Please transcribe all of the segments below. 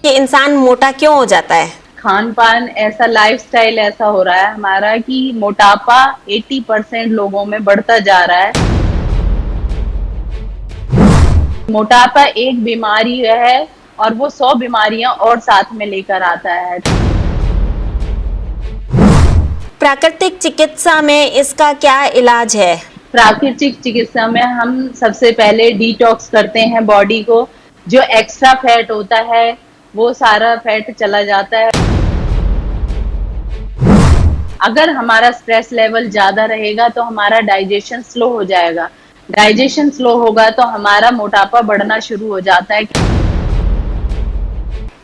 कि इंसान मोटा क्यों हो जाता है? खान पान ऐसा, लाइफस्टाइल ऐसा हो रहा है हमारा कि मोटापा 80% लोगों में बढ़ता जा रहा है। मोटापा एक बीमारी है और वो 100 बीमारियां और साथ में लेकर आता है। प्राकृतिक चिकित्सा में इसका क्या इलाज है? प्राकृतिक चिकित्सा में हम सबसे पहले डिटॉक्स करते हैं बॉडी को। जो एक्स्ट्रा फैट होता है वो सारा फैट चला जाता है। अगर हमारा स्ट्रेस लेवल ज्यादा रहेगा तो हमारा डाइजेशन स्लो हो जाएगा। डाइजेशन स्लो होगा तो हमारा मोटापा बढ़ना शुरू हो जाता है।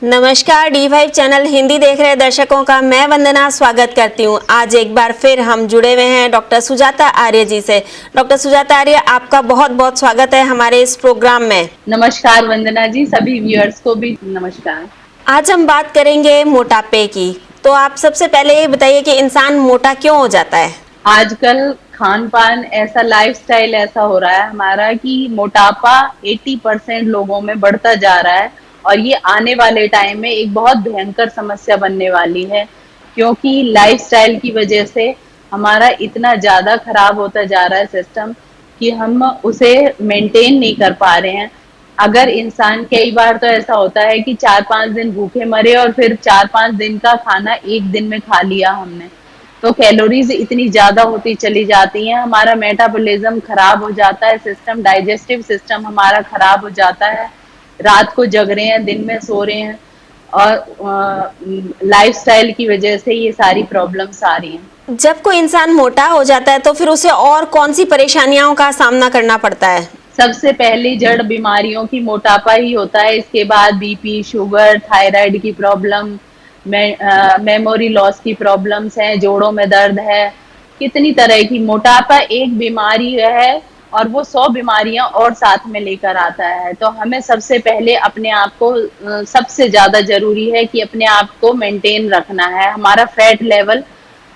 नमस्कार, D5 चैनल हिंदी देख रहे दर्शकों का मैं वंदना स्वागत करती हूं। आज एक बार फिर हम जुड़े हुए हैं डॉक्टर सुजाता आर्य जी से। डॉक्टर सुजाता आर्य, आपका बहुत बहुत स्वागत है हमारे इस प्रोग्राम में। नमस्कार वंदना जी, सभी व्यूअर्स को भी नमस्कार। आज हम बात करेंगे मोटापे की। तो आप सबसे पहले ये बताइए कि इंसान मोटा क्यों हो जाता है? आजकल खान पान ऐसा, लाइफस्टाइल ऐसा हो रहा है हमारा कि मोटापा 80% लोगों में बढ़ता जा रहा है और ये आने वाले टाइम में एक बहुत भयंकर समस्या बनने वाली है, क्योंकि लाइफस्टाइल की वजह से हमारा इतना ज्यादा खराब होता जा रहा है सिस्टम कि हम उसे मेंटेन नहीं कर पा रहे हैं। अगर इंसान, कई बार तो ऐसा होता है कि 4-5 दिन भूखे मरे और फिर 4-5 दिन का खाना एक दिन में खा लिया हमने, तो कैलोरीज इतनी ज्यादा होती चली जाती हैं, हमारा मेटाबॉलिज्म खराब हो जाता है, सिस्टम, डाइजेस्टिव सिस्टम हमारा खराब हो जाता है। रात को जग रहे हैं, दिन में सो रहे हैं और लाइफस्टाइल की वजह से ये सारी प्रॉब्लम्स आ रही हैं। जब कोई इंसान मोटा हो जाता है तो फिर उसे और कौन सी परेशानियों का सामना करना पड़ता है? सबसे पहली जड़ बीमारियों की मोटापा ही होता है। इसके बाद बीपी, शुगर, थायराइड की प्रॉब्लम, मेमोरी लॉस की प्रॉब्लम्स हैं, जोड़ों में दर्द है, कितनी तरह की। मोटापा एक बीमारी है और वो 100 बीमारियां और साथ में लेकर आता है। तो हमें सबसे पहले अपने आप को, सबसे ज्यादा जरूरी है कि अपने आप को मेंटेन रखना है। हमारा फैट लेवल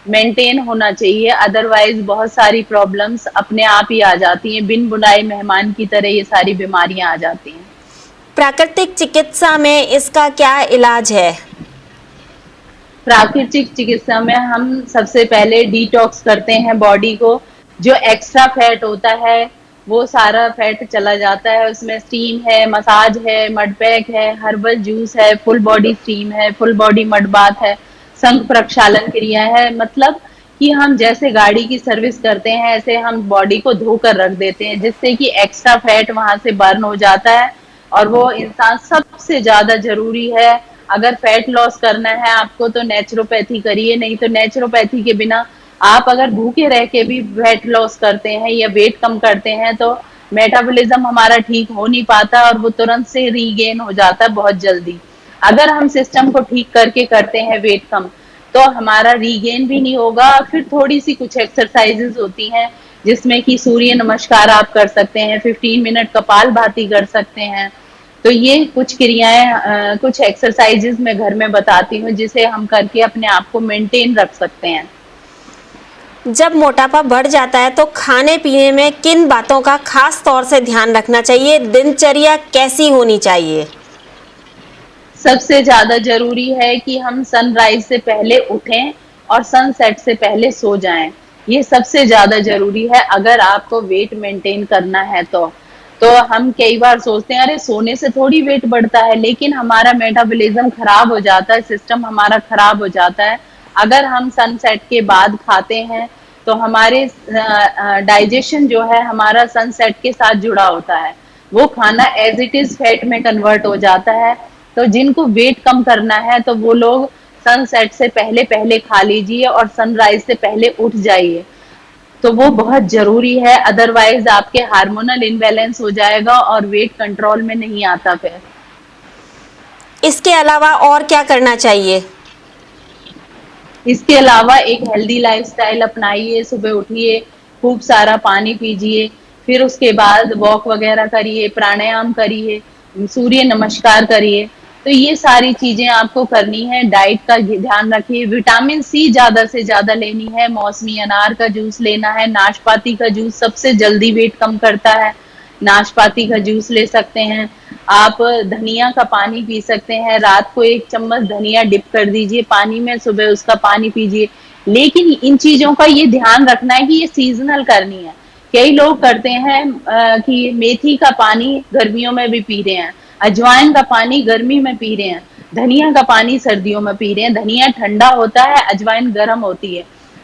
मेंटेन होना चाहिए, अदरवाइज बहुत सारी प्रॉब्लम्स अपने आप ही आ जाती हैं। बिन बुलाए मेहमान की तरह ये सारी बीमारियां आ जाती हैं। प्राकृतिक चिकित्सा में इसका क्या इलाज है? प्राकृतिक चिकित्सा में हम सबसे पहले डिटॉक्स करते हैं बॉडी को। जो एक्स्ट्रा फैट होता है वो सारा फैट चला जाता है। उसमें स्टीम है, मसाज है, मड पैक है, हर्बल जूस है, फुल बॉडी स्टीम है, फुल बॉडी मड बाथ है, संघ प्रक्षालन क्रिया है। मतलब कि हम जैसे गाड़ी की सर्विस करते हैं ऐसे हम बॉडी को धोकर रख देते हैं, जिससे कि एक्स्ट्रा फैट वहां से बर्न हो जाता है। और वो इंसान, सबसे ज्यादा जरूरी है, अगर फैट लॉस करना है आपको तो नेचुरोपैथी करिए, नहीं तो नेचुरोपैथी के बिना आप अगर भूखे रह के भी वेट लॉस करते हैं या वेट कम करते हैं तो मेटाबॉलिज्म हमारा ठीक हो नहीं पाता और वो तुरंत से रीगेन हो जाता है बहुत जल्दी। अगर हम सिस्टम को ठीक करके करते हैं वेट कम तो हमारा रीगेन भी नहीं होगा। फिर थोड़ी सी कुछ एक्सरसाइजेस होती हैं जिसमें कि सूर्य नमस्कार आप कर सकते हैं, 15 मिनट कपालभाति कर सकते हैं। तो ये कुछ क्रियाएं, कुछ एक्सरसाइजेस मैं घर में बताती हूँ जिसे हम करके अपने आप को मेंटेन रख सकते हैं। जब मोटापा बढ़ जाता है तो खाने पीने में किन बातों का खास तौर से ध्यान रखना चाहिए? दिनचर्या कैसी होनी चाहिए? सबसे ज्यादा जरूरी है कि हम सनराइज से पहले उठें और सनसेट से पहले सो जाएं। ये सबसे ज्यादा जरूरी है अगर आपको वेट मेंटेन करना है तो हम कई बार सोचते हैं अरे सोने से थोड़ी वेट बढ़ता है, लेकिन हमारा मेटाबॉलिज्म खराब हो जाता है, सिस्टम हमारा खराब हो जाता है। अगर हम सनसेट के बाद खाते हैं तो हमारे डाइजेशन जो है हमारा सनसेट के साथ जुड़ा होता है, वो खाना एज इट इज फैट में कन्वर्ट हो जाता है। तो जिनको वेट कम करना है तो वो लोग सनसेट से पहले पहले खा लीजिए और सनराइज से पहले उठ जाइए, तो वो बहुत जरूरी है। अदरवाइज आपके हार्मोनल इनबैलेंस हो जाएगा और वेट कंट्रोल में नहीं आता। फिर इसके अलावा और क्या करना चाहिए? इसके अलावा एक हेल्दी लाइफस्टाइल अपनाइए, सुबह उठिए, खूब सारा पानी पीजिए, फिर उसके बाद वॉक वगैरह करिए, प्राणायाम करिए, सूर्य नमस्कार करिए। तो ये सारी चीजें आपको करनी है। डाइट का ध्यान रखिए, विटामिन सी ज्यादा से ज्यादा लेनी है, मौसमी अनार का जूस लेना है, नाशपाती का जूस सबसे जल्दी वेट कम करता है, नाशपाती का जूस ले सकते हैं। आप धनिया का पानी पी सकते हैं, रात को 1 चम्मच धनिया डिप कर दीजिए पानी में, सुबह उसका पानी पीजिए। लेकिन इन चीजों का ये ध्यान रखना है कि ये सीजनल करनी है। कई लोग करते हैं कि मेथी का पानी गर्मियों में भी पी रहे हैं, अजवाइन का पानी गर्मी में पी रहे हैं, धनिया का पानी सर्दियों में पी रहे हैं। धनिया ठंडा होता है, अजवाइन गर्म होती है,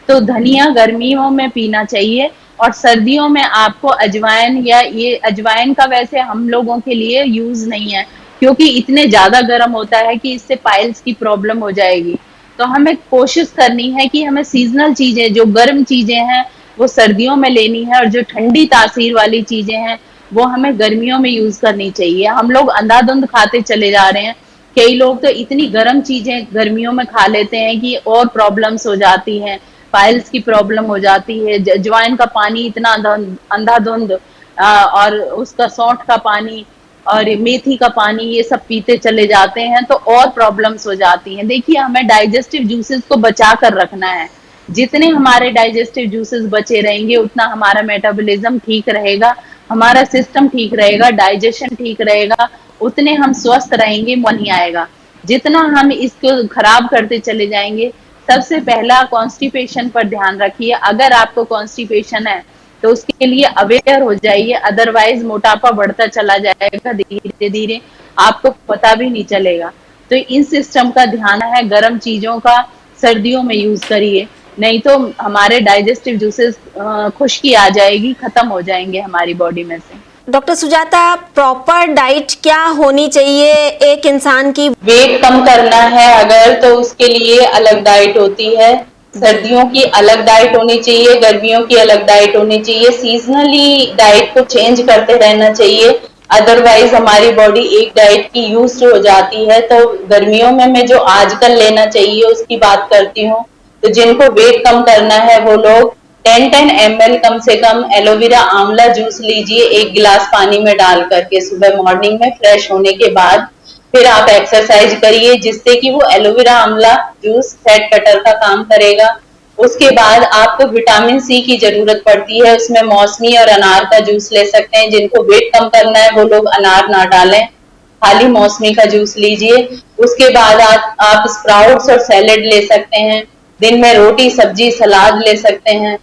तो धनिया गर्मियों में पीना चाहिए। और सर्दियों में आपको अजवाइन, या ये अजवाइन का वैसे हम लोगों के लिए यूज नहीं है, क्योंकि इतने ज्यादा गर्म होता है कि इससे पाइल्स की प्रॉब्लम हो जाएगी। तो हमें कोशिश करनी है कि हमें सीजनल चीजें, जो गर्म चीजें हैं वो सर्दियों में लेनी है, और जो ठंडी तासीर वाली चीजें हैं वो हमें गर्मियों में यूज करनी चाहिए। हम लोग अंधाधुंध खाते चले जा रहे हैं। कई लोग तो इतनी गर्म चीजें गर्मियों में खा लेते हैं कि और प्रॉब्लम्स हो जाती हैं, पाइल्स की प्रॉब्लम हो जाती है। अजवाइन का पानी इतना अंधाधुंध, और उसका सौंठ का पानी और मेथी का पानी, ये सब पीते चले जाते हैं तो और प्रॉब्लम्स हो जाती हैं। देखिए, हमें डाइजेस्टिव जूसेस को बचा कर रखना है। जितने हमारे डाइजेस्टिव जूसेस बचे रहेंगे उतना हमारा मेटाबॉलिज्म ठीक रहेगा, हमारा सिस्टम ठीक रहेगा, डाइजेशन ठीक रहेगा, उतने हम स्वस्थ रहेंगे, मन नहीं आएगा। जितना हम इसको खराब करते चले जाएंगे, सबसे पहला कॉन्स्टिपेशन पर ध्यान रखिए। अगर आपको कॉन्स्टिपेशन है तो उसके लिए अवेयर हो जाइए, अदरवाइज मोटापा बढ़ता चला जाएगा धीरे धीरे, आपको पता भी नहीं चलेगा। तो इन सिस्टम का ध्यान है, गर्म चीजों का सर्दियों में यूज करिए, नहीं तो हमारे डाइजेस्टिव जूसेस खुश्की आ जाएगी, खत्म हो जाएंगे हमारी बॉडी में से। डॉक्टर सुजाता, प्रॉपर डाइट क्या होनी चाहिए एक इंसान की? वेट कम करना है अगर, तो उसके लिए अलग डाइट होती है। सर्दियों की अलग डाइट होनी चाहिए, गर्मियों की अलग डाइट होनी चाहिए। सीजनली डाइट को चेंज करते रहना चाहिए, अदरवाइज हमारी बॉडी एक डाइट की यूज्ड हो जाती है। तो गर्मियों में मैं जो आजकल लेना चाहिए उसकी बात करती हूँ। तो जिनको वेट कम करना है वो लोग 10-10 ml कम से कम एलोवेरा आंवला जूस लीजिए, 1 गिलास पानी में डाल करके सुबह मॉर्निंग में फ्रेश होने के बाद। फिर आप एक्सरसाइज करिए, जिससे कि वो एलोवेरा आंवला जूस फैट कटर का काम करेगा। उसके बाद आपको विटामिन सी की जरूरत पड़ती है, उसमें मौसमी और अनार का जूस ले सकते हैं। जिनको वेट कम करना है वो लोग अनार ना डालें, खाली मौसमी का जूस लीजिए। उसके बाद आप स्प्राउट्स और सैलेड ले सकते हैं, दिन में रोटी सब्जी सलाद ले सकते हैं।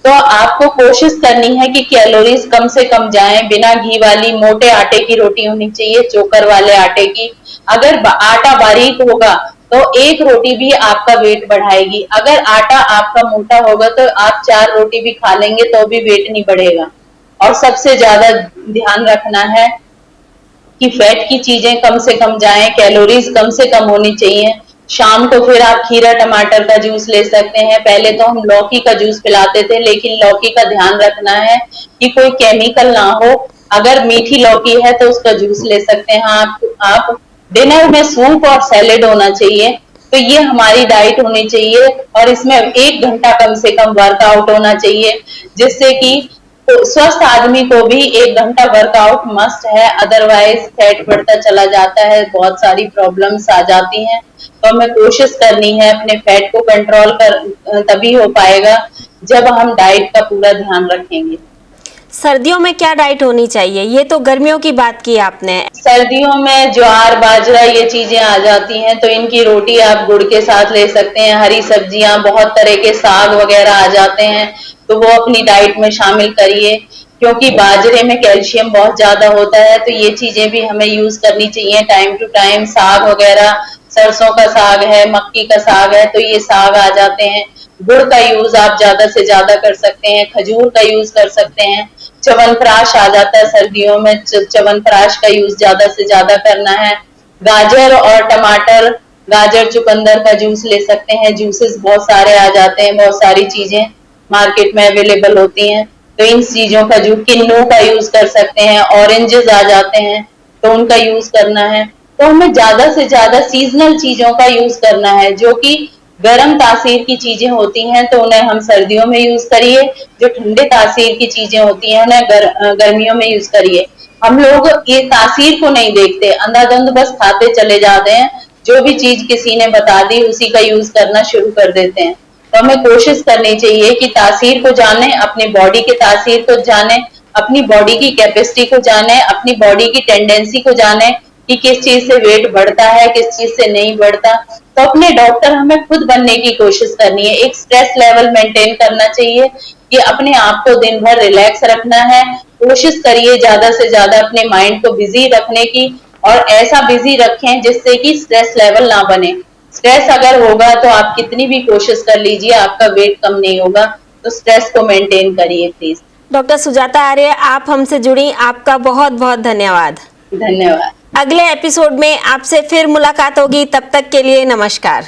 तो आपको कोशिश करनी है कि कैलोरीज कम से कम जाएं। बिना घी वाली मोटे आटे की रोटी होनी चाहिए, चोकर वाले आटे की। अगर आटा बारीक होगा तो एक रोटी भी आपका वेट बढ़ाएगी, अगर आटा आपका मोटा होगा तो आप 4 रोटी भी खा लेंगे तो भी वेट नहीं बढ़ेगा। और सबसे ज्यादा ध्यान रखना है कि फैट की चीजें कम से कम जाएं, कैलोरीज कम से कम होनी चाहिए। शाम को फिर आप खीरा टमाटर का जूस ले सकते हैं। पहले तो हम लौकी का जूस पिलाते थे, लेकिन लौकी का ध्यान रखना है कि कोई केमिकल ना हो। अगर मीठी लौकी है तो उसका जूस ले सकते हैं आप। डिनर में सूप और सैलेड होना चाहिए। तो ये हमारी डाइट होनी चाहिए, और इसमें 1 घंटा कम से कम वर्कआउट होना चाहिए, जिससे कि तो स्वस्थ आदमी को भी 1 घंटा वर्कआउट मस्ट है, अदरवाइज फैट बढ़ता चला जाता है, बहुत सारी प्रॉब्लम्स आ जाती हैं। तो हमें कोशिश करनी है, अपने फैट को कंट्रोल कर तभी हो पाएगा जब हम डाइट का पूरा ध्यान रखेंगे। सर्दियों में क्या डाइट होनी चाहिए? ये तो गर्मियों की बात की आपने। सर्दियों में ज्वार बाजरा ये चीजें आ जाती हैं, तो इनकी रोटी आप गुड़ के साथ ले सकते हैं। हरी सब्जियां, बहुत तरह के साग वगैरह आ जाते हैं, तो वो अपनी डाइट में शामिल करिए, क्योंकि बाजरे में कैल्शियम बहुत ज्यादा होता है। तो ये चीजें भी हमें यूज करनी चाहिए टाइम टू टाइम। साग वगैरह, सरसों का साग है, मक्की का साग है, तो ये साग आ जाते हैं। गुड़ का यूज आप ज्यादा से ज्यादा कर सकते हैं, खजूर का यूज कर सकते हैं। च्यवनप्राश आ जाता है सर्दियों में, च्यवनप्राश का यूज ज्यादा से ज्यादा करना है। गाजर और टमाटर, गाजर चुकंदर का जूस ले सकते हैं। जूसेस बहुत सारे आ जाते हैं, बहुत सारी चीजें मार्केट में अवेलेबल होती हैं, तो इन चीजों का जूस, किन्नू का यूज कर सकते हैं। ऑरेंजेस आ जाते हैं तो उनका यूज करना है। तो हमें ज्यादा से ज्यादा सीजनल चीजों का यूज करना है। जो कि गर्म तासीर की चीजें होती हैं तो उन्हें हम सर्दियों में यूज करिए, जो ठंडे तासीर की चीजें होती हैं उन्हें गर्मियों में यूज करिए। हम लोग ये तासीर को नहीं देखते, अंधाधुंध बस खाते चले जाते हैं, जो भी चीज किसी ने बता दी उसी का यूज करना शुरू कर देते हैं। तो हमें कोशिश करनी चाहिए कि तासीर को जाने, अपनी बॉडी के तासीर को जाने, अपनी बॉडी की कैपेसिटी को जाने, अपनी बॉडी की टेंडेंसी को जाने कि किस चीज से वेट बढ़ता है, किस चीज से नहीं बढ़ता। तो अपने डॉक्टर हमें खुद बनने की कोशिश करनी है। एक स्ट्रेस लेवल मेंटेन करना चाहिए कि अपने आप को दिन भर रिलैक्स रखना है। कोशिश करिए ज्यादा से ज्यादा अपने माइंड को बिजी रखने की, और ऐसा बिजी रखें जिससे कि स्ट्रेस लेवल ना बने। स्ट्रेस अगर होगा तो आप कितनी भी कोशिश कर लीजिए, आपका वेट कम नहीं होगा। तो स्ट्रेस को मेंटेन करिए प्लीज। डॉक्टर सुजाता आर्य, आप हमसे जुड़ी, आपका बहुत बहुत धन्यवाद। धन्यवाद। अगले एपिसोड में आपसे फिर मुलाकात होगी, तब तक के लिए नमस्कार।